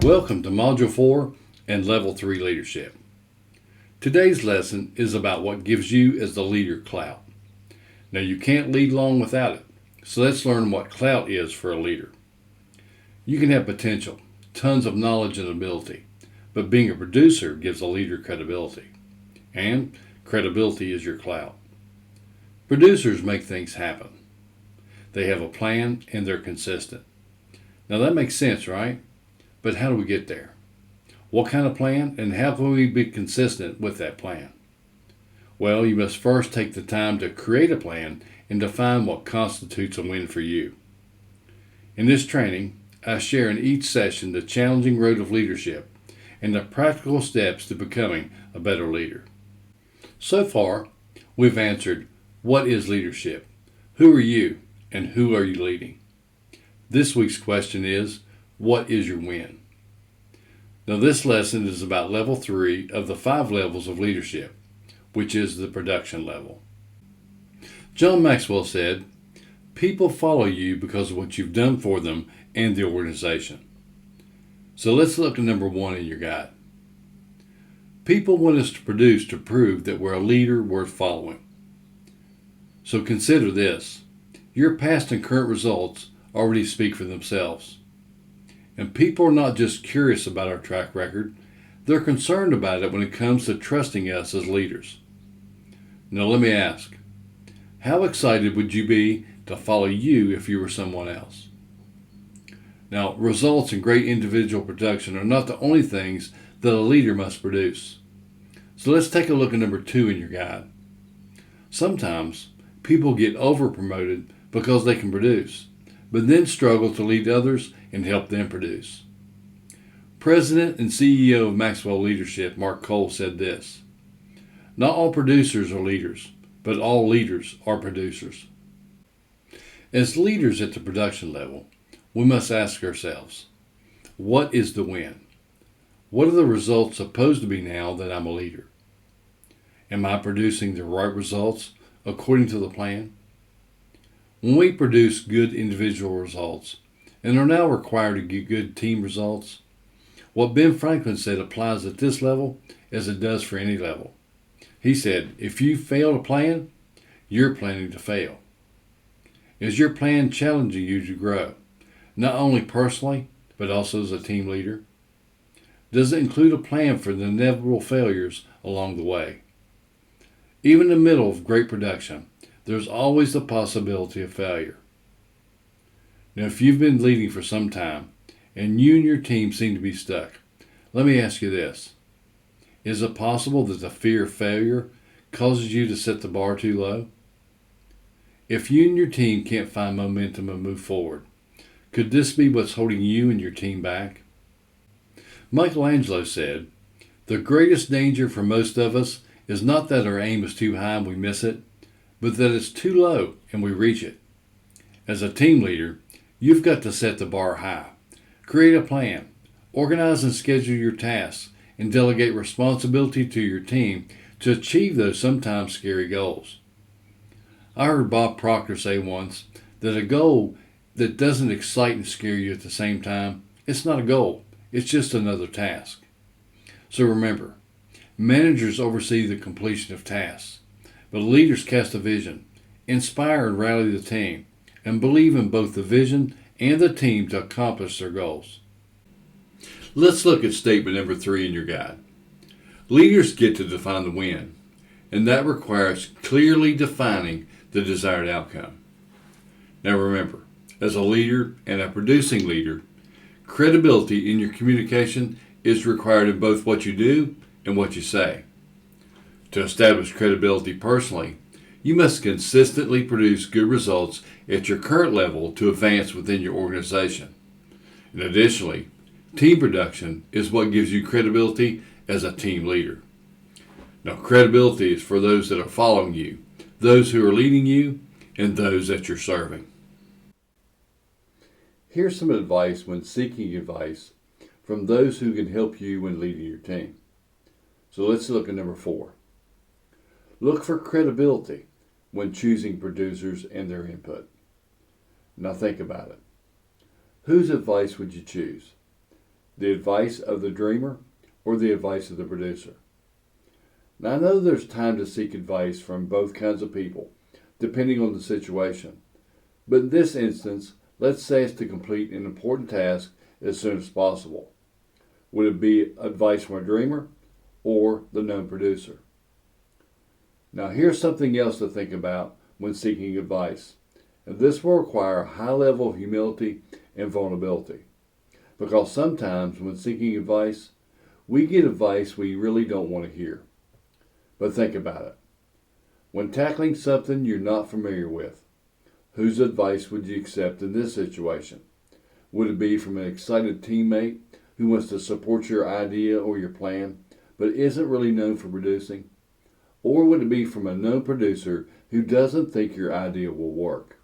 Welcome to Module 4 and Level 3 Leadership. Today's lesson is about what gives you as the leader clout. Now you can't lead long without it, so let's learn what clout is for a leader. You can have potential, tons of knowledge and ability, but being a producer gives a leader credibility. And credibility is your clout. Producers make things happen. They have a plan and they're consistent. Now that makes sense, right? But how do we get there? What kind of plan and how can we be consistent with that plan? Well, you must first take the time to create a plan and define what constitutes a win for you. In this training, I share in each session the challenging road of leadership and the practical steps to becoming a better leader. So far, we've answered, what is leadership? Who are you and who are you leading? This week's question is, what is your win? Now this lesson is about level 3 of the 5 levels of leadership, which is the production level. John Maxwell said, people follow you because of what you've done for them and the organization. So let's look at number 1 in your guide. People want us to produce to prove that we're a leader worth following. So consider this. Your past and current results already speak for themselves. And people are not just curious about our track record, they're concerned about it when it comes to trusting us as leaders. Now let me ask, how excited would you be to follow you if you were someone else? Now, results and great individual production are not the only things that a leader must produce. So let's take a look at number 2 in your guide. Sometimes people get over-promoted because they can produce, but then struggle to lead others and help them produce. President and CEO of Maxwell Leadership, Mark Cole, said this, not all producers are leaders, but all leaders are producers. As leaders at the production level, we must ask ourselves, what is the win? What are the results supposed to be now that I'm a leader? Am I producing the right results according to the plan? When we produce good individual results and are now required to get good team results, what Ben Franklin said applies at this level as it does for any level. He said, if you fail to plan, you're planning to fail. Is your plan challenging you to grow, not only personally, but also as a team leader? Does it include a plan for the inevitable failures along the way? Even in the middle of great production, there's always the possibility of failure. Now, if you've been leading for some time and you and your team seem to be stuck, let me ask you this. Is it possible that the fear of failure causes you to set the bar too low? If you and your team can't find momentum and move forward, could this be what's holding you and your team back? Michelangelo said, the greatest danger for most of us is not that our aim is too high and we miss it, but that it's too low and we reach it. As a team leader, you've got to set the bar high. Create a plan, organize and schedule your tasks, and delegate responsibility to your team to achieve those sometimes scary goals. I heard Bob Proctor say once that a goal that doesn't excite and scare you at the same time, it's not a goal, it's just another task. So remember, managers oversee the completion of tasks. But leaders cast a vision, inspire and rally the team, and believe in both the vision and the team to accomplish their goals. Let's look at statement number 3 in your guide. Leaders get to define the win, and that requires clearly defining the desired outcome. Now remember, as a leader and a producing leader, credibility in your communication is required in both what you do and what you say. To establish credibility personally, you must consistently produce good results at your current level to advance within your organization. And additionally, team production is what gives you credibility as a team leader. Now, credibility is for those that are following you, those who are leading you, and those that you're serving. Here's some advice when seeking advice from those who can help you when leading your team. So let's look at number 4. Look for credibility when choosing producers and their input. Now think about it. Whose advice would you choose? the advice of the dreamer or the advice of the producer? Now, I know there's time to seek advice from both kinds of people, depending on the situation. But in this instance, let's say it's to complete an important task as soon as possible. Would it be advice from a dreamer or the known producer? Now, here's something else to think about when seeking advice. And this will require a high level of humility and vulnerability. Because sometimes when seeking advice, we get advice we really don't want to hear. But think about it. When tackling something you're not familiar with, whose advice would you accept in this situation? Would it be from an excited teammate who wants to support your idea or your plan, but isn't really known for producing? Or would it be from a known producer who doesn't think your idea will work?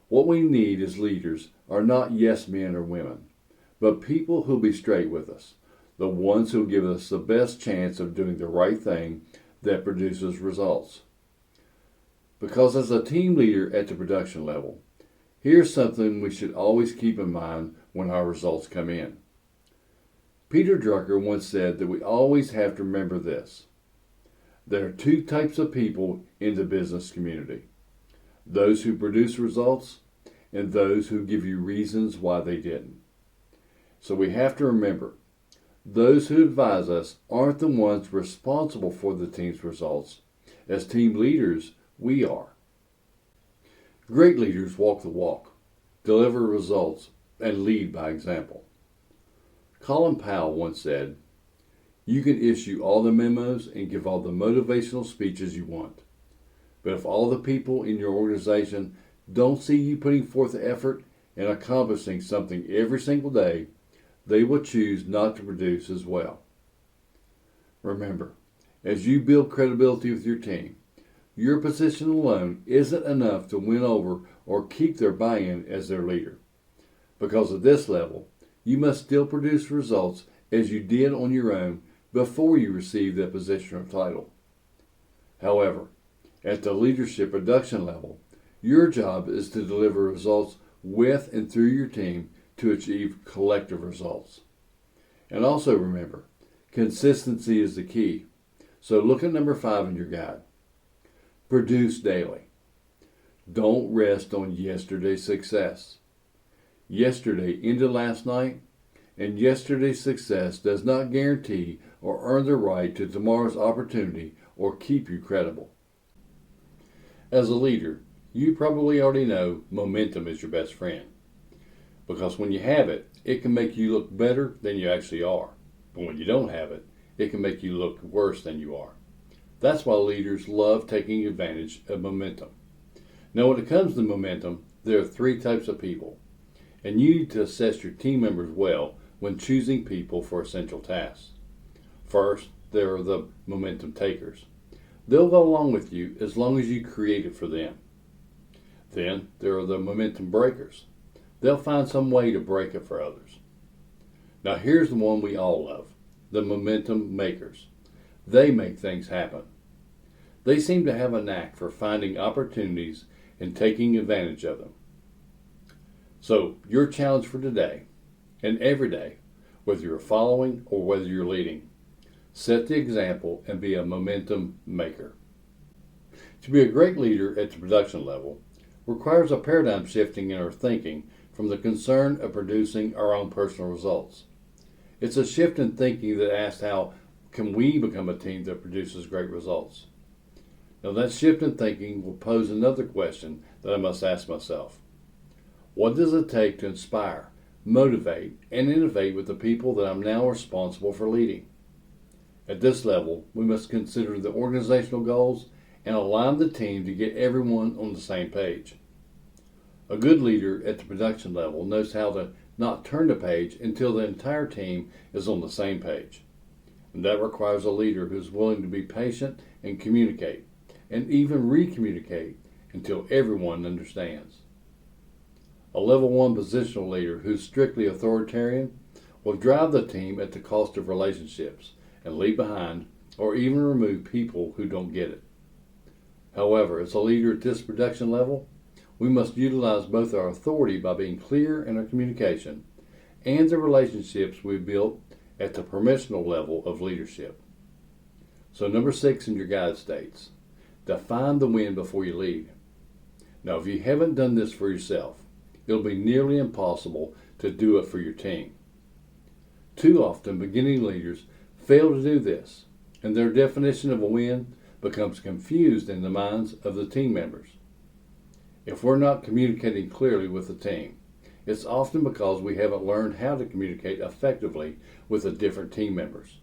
What we need as leaders are not yes men or women, but people who'll be straight with us, the ones who'll give us the best chance of doing the right thing that produces results. Because as a team leader at the production level, here's something we should always keep in mind when our results come in. Peter Drucker once said that we always have to remember this. There are two types of people in the business community. Those who produce results and those who give you reasons why they didn't. So we have to remember, those who advise us aren't the ones responsible for the team's results. As team leaders, we are. Great leaders walk the walk, deliver results, and lead by example. Colin Powell once said, "You can issue all the memos and give all the motivational speeches you want. But if all the people in your organization don't see you putting forth the effort and accomplishing something every single day, they will choose not to produce as well." Remember, as you build credibility with your team, your position alone isn't enough to win over or keep their buy-in as their leader. Because at this level, you must still produce results as you did on your own before you received that position or title. However, at the leadership production level, your job is to deliver results with and through your team to achieve collective results. And also remember, consistency is the key. So look at number 5 in your guide. Produce daily. Don't rest on yesterday's success. Yesterday ended last night, and yesterday's success does not guarantee or earn the right to tomorrow's opportunity or keep you credible. As a leader, you probably already know momentum is your best friend. Because when you have it, it can make you look better than you actually are. But when you don't have it, it can make you look worse than you are. That's why leaders love taking advantage of momentum. Now, when it comes to momentum, there are 3 types of people. And you need to assess your team members well when choosing people for essential tasks. First, there are the momentum takers. They'll go along with you as long as you create it for them. Then, there are the momentum breakers. They'll find some way to break it for others. Now, here's the one we all love, the momentum makers. They make things happen. They seem to have a knack for finding opportunities and taking advantage of them. So, your challenge for today and every day, whether you're following or whether you're leading, set the example and be a momentum maker. To be a great leader at the production level requires a paradigm shifting in our thinking from the concern of producing our own personal results. It's a shift in thinking that asks, how can we become a team that produces great results? Now, that shift in thinking will pose another question that I must ask myself. What does it take to inspire, motivate, and innovate with the people that I'm now responsible for leading? At this level, we must consider the organizational goals and align the team to get everyone on the same page. A good leader at the production level knows how to not turn the page until the entire team is on the same page. And that requires a leader who's willing to be patient and communicate, and even re-communicate until everyone understands. A level 1 positional leader who's strictly authoritarian will drive the team at the cost of relationships and leave behind or even remove people who don't get it. However, as a leader at this production level, we must utilize both our authority by being clear in our communication and the relationships we built at the permissional level of leadership. So number 6 in your guide states, define the win before you lead. Now, if you haven't done this for yourself, it'll be nearly impossible to do it for your team. Too often, beginning leaders fail to do this, and their definition of a win becomes confused in the minds of the team members. If we're not communicating clearly with the team, it's often because we haven't learned how to communicate effectively with the different team members.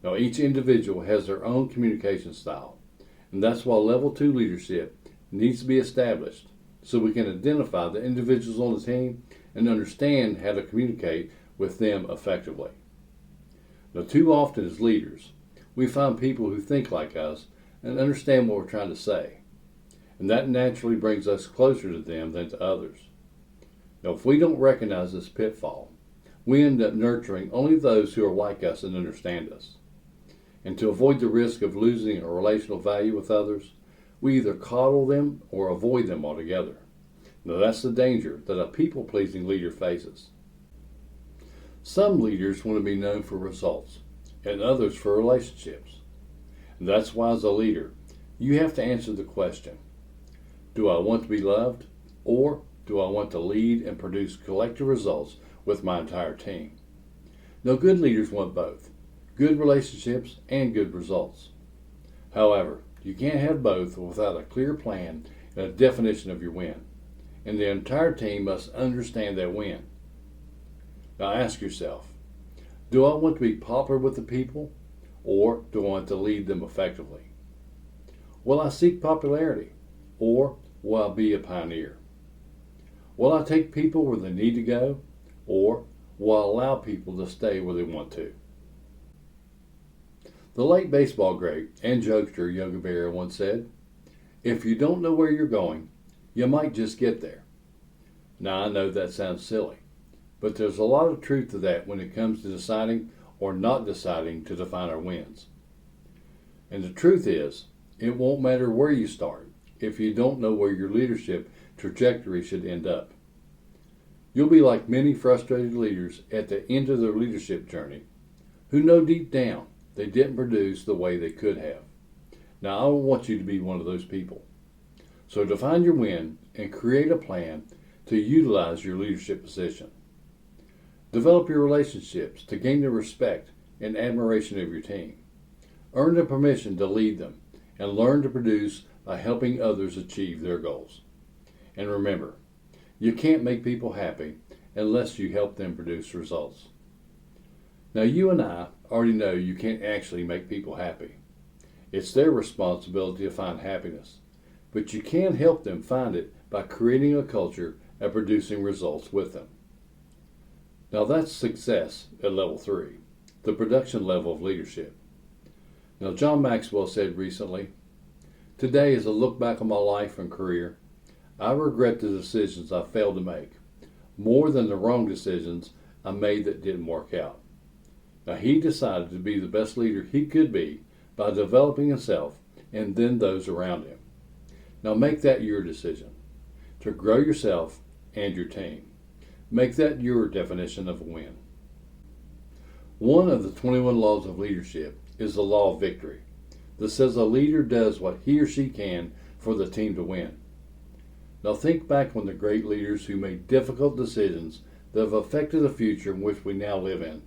Now, each individual has their own communication style, and that's why level 2 leadership needs to be established so we can identify the individuals on the team and understand how to communicate with them effectively. Now, too often as leaders, we find people who think like us and understand what we're trying to say, and that naturally brings us closer to them than to others. Now, if we don't recognize this pitfall, we end up nurturing only those who are like us and understand us. And to avoid the risk of losing a relational value with others, we either coddle them or avoid them altogether. Now, that's the danger that a people-pleasing leader faces. Some leaders want to be known for results, and others for relationships. And that's why, as a leader, you have to answer the question, do I want to be loved, or do I want to lead and produce collective results with my entire team? Now, good leaders want both, good relationships and good results. However, you can't have both without a clear plan and a definition of your win, and the entire team must understand that win. Now ask yourself, do I want to be popular with the people, or do I want to lead them effectively? Will I seek popularity, or will I be a pioneer? Will I take people where they need to go, or will I allow people to stay where they want to? The late baseball great and jokester Yogi Berra once said, if you don't know where you're going, you might just get there. Now, I know that sounds silly, but there's a lot of truth to that when it comes to deciding or not deciding to define our wins. And the truth is, it won't matter where you start if you don't know where your leadership trajectory should end up. You'll be like many frustrated leaders at the end of their leadership journey who know deep down they didn't produce the way they could have. Now, I don't want you to be one of those people. So define your win and create a plan to utilize your leadership position. Develop your relationships to gain the respect and admiration of your team. Earn the permission to lead them and learn to produce by helping others achieve their goals. And remember, you can't make people happy unless you help them produce results. Now, you and I already know you can't actually make people happy. It's their responsibility to find happiness, but you can help them find it by creating a culture and producing results with them. Now, that's success at level 3, the production level of leadership. Now, John Maxwell said recently, today, as I look back on my life and career, I regret the decisions I failed to make, more than the wrong decisions I made that didn't work out. Now, he decided to be the best leader he could be by developing himself and then those around him. Now, make that your decision, to grow yourself and your team. Make that your definition of a win. One of the 21 laws of leadership is the law of victory, that says a leader does what he or she can for the team to win. Now, think back on the great leaders who made difficult decisions that have affected the future in which we now live in.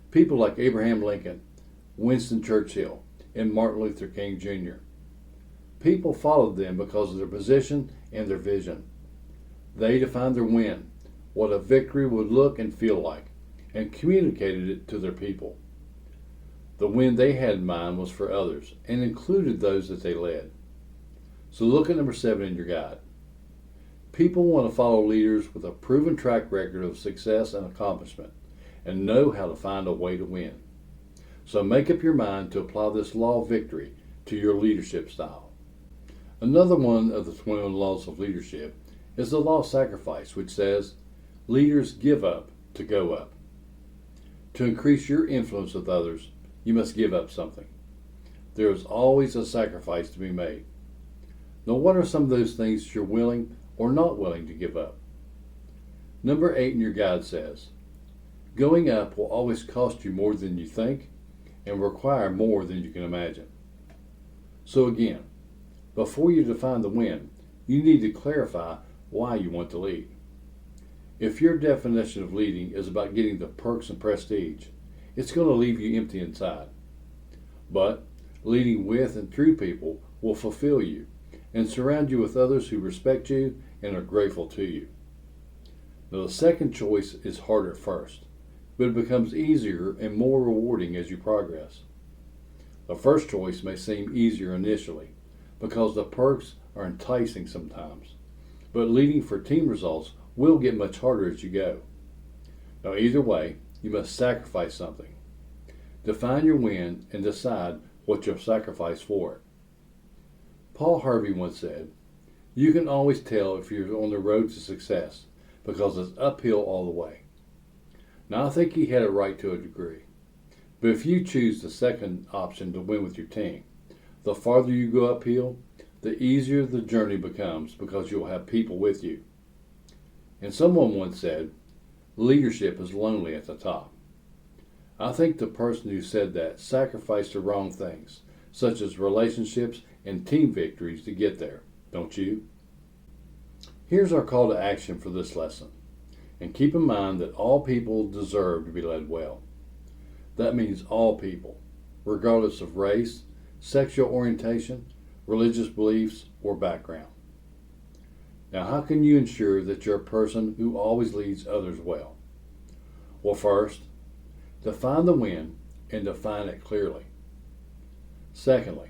People like Abraham Lincoln, Winston Churchill, and Martin Luther King Jr. People followed them because of their position and their vision. They defined their win, what a victory would look and feel like, and communicated it to their people. The win they had in mind was for others and included those that they led. So look at number 7 in your guide. People want to follow leaders with a proven track record of success and accomplishment and know how to find a way to win. So make up your mind to apply this law of victory to your leadership style. Another one of the 21 laws of leadership is the law of sacrifice, which says, leaders give up to go up. To increase your influence with others, you must give up something. There is always a sacrifice to be made. Now, what are some of those things you're willing or not willing to give up? Number 8 in your guide says, Going up will always cost you more than you think and require more than you can imagine. So again, before you define the win, you need to clarify why you want to lead. If your definition of leading is about getting the perks and prestige, it's going to leave you empty inside. But leading with and through people will fulfill you and surround you with others who respect you and are grateful to you. Now, the second choice is hard at first, but it becomes easier and more rewarding as you progress. The first choice may seem easier initially because the perks are enticing sometimes, but leading for team results will get much harder as you go. Now, either way, you must sacrifice something. Define your win and decide what you'll sacrifice for it. Paul Harvey once said, "You can always tell if you're on the road to success because it's uphill all the way." Now, I think he had it right to a degree. But if you choose the second option to win with your team, the farther you go uphill, the easier the journey becomes because you'll have people with you. And someone once said, leadership is lonely at the top. I think the person who said that sacrificed the wrong things, such as relationships and team victories, to get there, don't you? Here's our call to action for this lesson. And keep in mind that all people deserve to be led well. That means all people, regardless of race, sexual orientation, religious beliefs, or background. Now, how can you ensure that you're a person who always leads others well? Well, first, define the win and define it clearly. Secondly,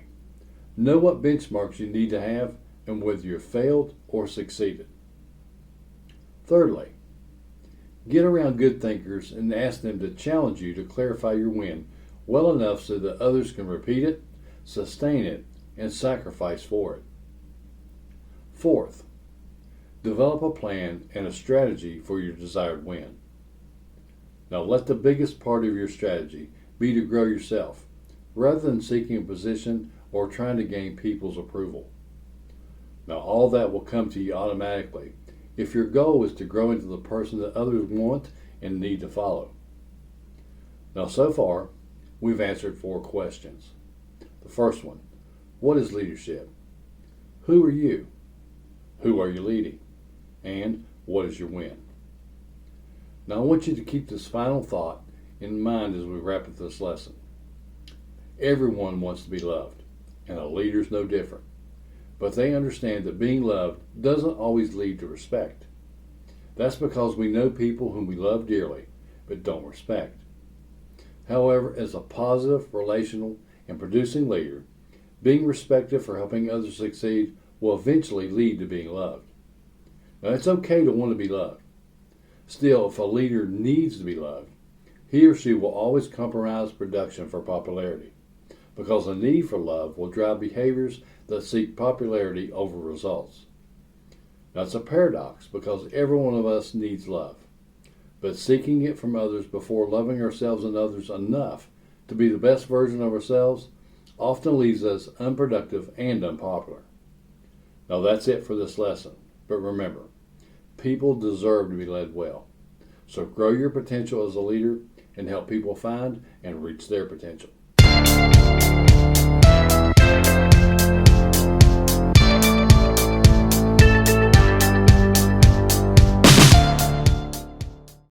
know what benchmarks you need to have and whether you've failed or succeeded. Thirdly, get around good thinkers and ask them to challenge you to clarify your win well enough so that others can repeat it, sustain it, and sacrifice for it. Fourth, develop a plan and a strategy for your desired win. Now, let the biggest part of your strategy be to grow yourself, rather than seeking a position or trying to gain people's approval. Now, all that will come to you automatically if your goal is to grow into the person that others want and need to follow. Now, so far, we've answered 4 questions. The first one, what is leadership? Who are you? Who are you leading? And what is your win? Now, I want you to keep this final thought in mind as we wrap up this lesson. Everyone wants to be loved, and a leader's no different. But they understand that being loved doesn't always lead to respect. That's because we know people whom we love dearly, but don't respect. However, as a positive, relational, and producing leader, being respected for helping others succeed will eventually lead to being loved. Now, it's okay to want to be loved. Still, if a leader needs to be loved, he or she will always compromise production for popularity, because a need for love will drive behaviors that seek popularity over results. Now, it's a paradox because every one of us needs love, but seeking it from others before loving ourselves and others enough to be the best version of ourselves often leaves us unproductive and unpopular. Now, that's it for this lesson, but remember, people deserve to be led well. So grow your potential as a leader and help people find and reach their potential.